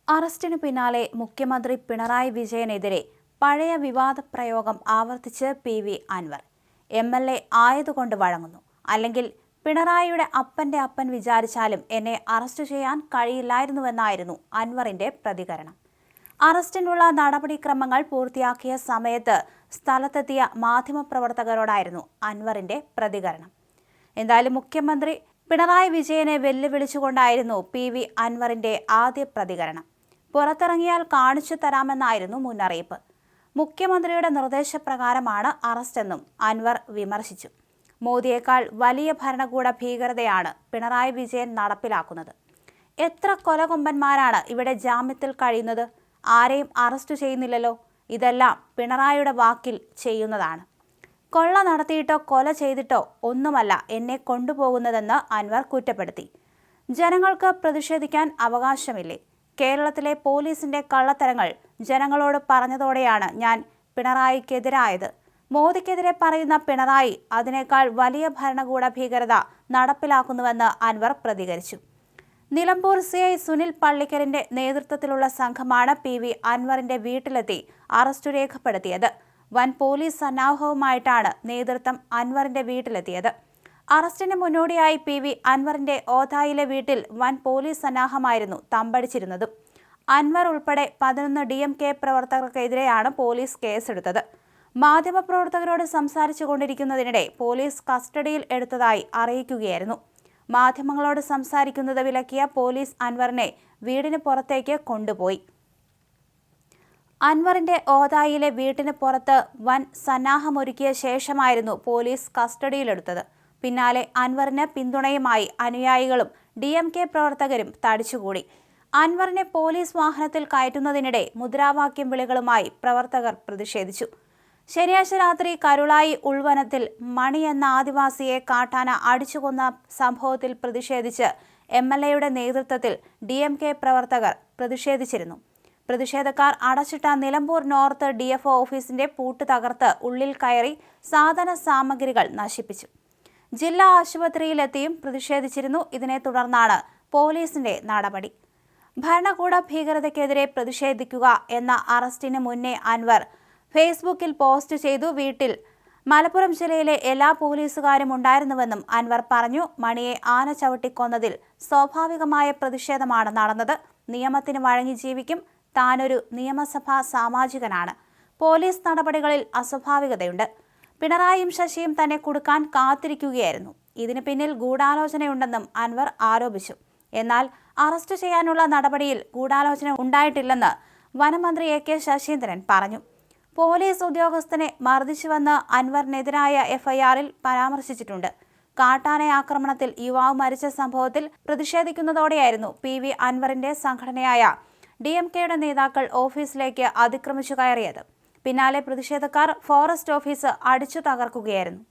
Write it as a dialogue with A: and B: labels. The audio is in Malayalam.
A: അറസ്റ്റിനു പിന്നാലെ മുഖ്യമന്ത്രി പിണറായി വിജയനെതിരെ പഴയ വിവാദ പ്രയോഗം ആവർത്തിച്ച് പി.വി. അൻവർ. എം.എൽ.എ. ആയതുകൊണ്ട് വഴങ്ങുന്നു, അല്ലെങ്കിൽ പിണറായിയുടെ അപ്പന്റെ അപ്പൻ വിചാരിച്ചാലും എന്നെ അറസ്റ്റ് ചെയ്യാൻ കഴിയില്ലായിരുന്നുവെന്നായിരുന്നു അൻവറിന്റെ പ്രതികരണം. അറസ്റ്റിനുള്ള നടപടിക്രമങ്ങൾ പൂർത്തിയാക്കിയ സമയത്ത് സ്ഥലത്തെത്തിയ മാധ്യമപ്രവർത്തകരോടായിരുന്നു അൻവറിന്റെ പ്രതികരണം. എന്തായാലും മുഖ്യമന്ത്രി പിണറായി വിജയനെ വെല്ലുവിളിച്ചുകൊണ്ടായിരുന്നു പി.വി. അൻവറിന്റെ ആദ്യ പ്രതികരണം. പുറത്തിറങ്ങിയാൽ കാണിച്ചു തരാമെന്നായിരുന്നു മുന്നറിയിപ്പ്. മുഖ്യമന്ത്രിയുടെ നിർദ്ദേശപ്രകാരമാണ് അറസ്റ്റെന്നും അൻവർ വിമർശിച്ചു. മോദിയേക്കാൾ വലിയ ഭരണകൂട ഭീകരതയാണ് പിണറായി വിജയൻ നടപ്പിലാക്കുന്നത്. എത്ര കൊലകൊമ്പന്മാരാണ് ഇവിടെ ജാമ്യത്തിൽ കഴിയുന്നത്? ആരെയും അറസ്റ്റ് ചെയ്യുന്നില്ലല്ലോ. ഇതെല്ലാം പിണറായിയുടെ വാക്കിൽ ചെയ്യുന്നതാണ്. കൊള്ള നടത്തിയിട്ടോ കൊല ചെയ്തിട്ടോ ഒന്നുമല്ല എന്നെ കൊണ്ടുപോകുന്നതെന്ന് അൻവർ കുറ്റപ്പെടുത്തി. ജനങ്ങൾക്ക് പ്രതിഷേധിക്കാൻ അവകാശമില്ലേ? കേരളത്തിലെ പോലീസിന്റെ കള്ളത്തരങ്ങൾ ജനങ്ങളോട് പറഞ്ഞതോടെയാണ് ഞാൻ പിണറായിക്കെതിരായത്. മോദിക്കെതിരെ പറയുന്ന പിണറായി അതിനേക്കാൾ വലിയ ഭരണകൂട ഭീകരത നടപ്പിലാക്കുന്നുവെന്ന് അൻവർ പ്രതികരിച്ചു. നിലമ്പൂർ സി.ഐ. സുനിൽ പള്ളിക്കലിന്റെ നേതൃത്വത്തിലുള്ള സംഘമാണ് പി.വി. അൻവറിന്റെ വീട്ടിലെത്തി അറസ്റ്റു രേഖപ്പെടുത്തിയത്. വൻ പോലീസ് സന്നാഹവുമായിട്ടാണ് നേതൃത്വം അൻവറിന്റെ വീട്ടിലെത്തിയത്. അറസ്റ്റിന് മുന്നോടിയായി പി.വി. അൻവറിന്റെ ഓതായിലെ വീട്ടിൽ വൻ പോലീസ് സന്നാഹമായിരുന്നു തമ്പടിച്ചിരുന്നതും. അൻവർ ഉൾപ്പെടെ 11 DMK പ്രവർത്തകർക്കെതിരെയാണ് പോലീസ് കേസെടുത്തത്. മാധ്യമപ്രവർത്തകരോട് സംസാരിച്ചു കൊണ്ടിരിക്കുന്നതിനിടെ പോലീസ് കസ്റ്റഡിയിൽ എടുത്തതായി അറിയിക്കുകയായിരുന്നു. മാധ്യമങ്ങളോട് സംസാരിക്കുന്നത് വിലക്കിയ പോലീസ് അൻവറിനെ വീടിന് പുറത്തേക്ക് കൊണ്ടുപോയി. അൻവറിന്റെ ഓതായിലെ വീട്ടിന് പുറത്ത് വൻ സന്നാഹമൊരുക്കിയ ശേഷമായിരുന്നു പോലീസ് കസ്റ്റഡിയിലെടുത്തത്. പിന്നാലെ അൻവറിന് പിന്തുണയുമായി അനുയായികളും DMK പ്രവർത്തകരും തടിച്ചുകൂടി. അൻവറിനെ പോലീസ് വാഹനത്തിൽ കയറ്റുന്നതിനിടെ മുദ്രാവാക്യം വിളികളുമായി പ്രവർത്തകർ പ്രതിഷേധിച്ചു. ശനിയാഴ്ച രാത്രി കരുളായി ഉൾവനത്തിൽ മണി എന്ന ആദിവാസിയെ കാട്ടാന അടിച്ചുകൊന്ന സംഭവത്തിൽ പ്രതിഷേധിച്ച് MLA-യുടെ നേതൃത്വത്തിൽ DMK പ്രവർത്തകർ പ്രതിഷേധിച്ചിരുന്നു. പ്രതിഷേധക്കാർ അടച്ചിട്ട നിലമ്പൂർ നോർത്ത് DFO ഓഫീസിന്റെ പൂട്ട് തകർത്ത് ഉള്ളിൽ കയറി സാധന സാമഗ്രികൾ നശിപ്പിച്ചു. ജില്ലാ ആശുപത്രിയിലെത്തിയും പ്രതിഷേധിച്ചിരുന്നു. ഇതിനെ തുടർന്നാണ് പോലീസിന്റെ നടപടി. ഭരണകൂട ഭീകരതയ്ക്കെതിരെ പ്രതിഷേധിക്കുക എന്ന അറസ്റ്റിന് മുന്നേ അൻവർ ഫേസ്ബുക്കിൽ പോസ്റ്റ് ചെയ്തു. വീട്ടിൽ മലപ്പുറം ജില്ലയിലെ എല്ലാ പോലീസുകാരും ഉണ്ടായിരുന്നുവെന്നും അൻവർ പറഞ്ഞു. മണിയെ ആന ചവിട്ടിക്കൊന്നതിൽ സ്വാഭാവികമായ പ്രതിഷേധമാണ് നടന്നത്. നിയമത്തിന് വഴങ്ങി ജീവിക്കും. താനൊരു നിയമസഭാ സാമാജികനാണ്. പോലീസ് നടപടികളിൽ അസ്വാഭാവികതയുണ്ട്. പിണറായിയും ശശിയും തന്നെ കുടുക്കാൻ കാത്തിരിക്കുകയായിരുന്നു. ഇതിന് പിന്നിൽ ഗൂഢാലോചനയുണ്ടെന്നും അൻവർ ആരോപിച്ചു. എന്നാൽ അറസ്റ്റ് ചെയ്യാനുള്ള നടപടിയിൽ ഗൂഢാലോചന ഉണ്ടായിട്ടില്ലെന്ന് വനമന്ത്രി AK ശശീന്ദ്രൻ പറഞ്ഞു. പോലീസ് ഉദ്യോഗസ്ഥനെ മർദ്ദിച്ചുവെന്ന് അൻവറിനെതിരായ FIR-ൽ പരാമർശിച്ചിട്ടുണ്ട്. കാട്ടാന ആക്രമണത്തിൽ യുവാവ് മരിച്ച സംഭവത്തിൽ പ്രതിഷേധിക്കുന്നതോടെയായിരുന്നു പി.വി. അൻവറിന്റെ സംഘടനയായ DMK-യുടെ നേതാക്കൾ ഓഫീസിലേക്ക് അതിക്രമിച്ചു കയറിയത്. പിന്നാലെ പ്രതിഷേധക്കാർ ഫോറസ്റ്റ് ഓഫീസ് അടിച്ചു തകർക്കുകയായിരുന്നു.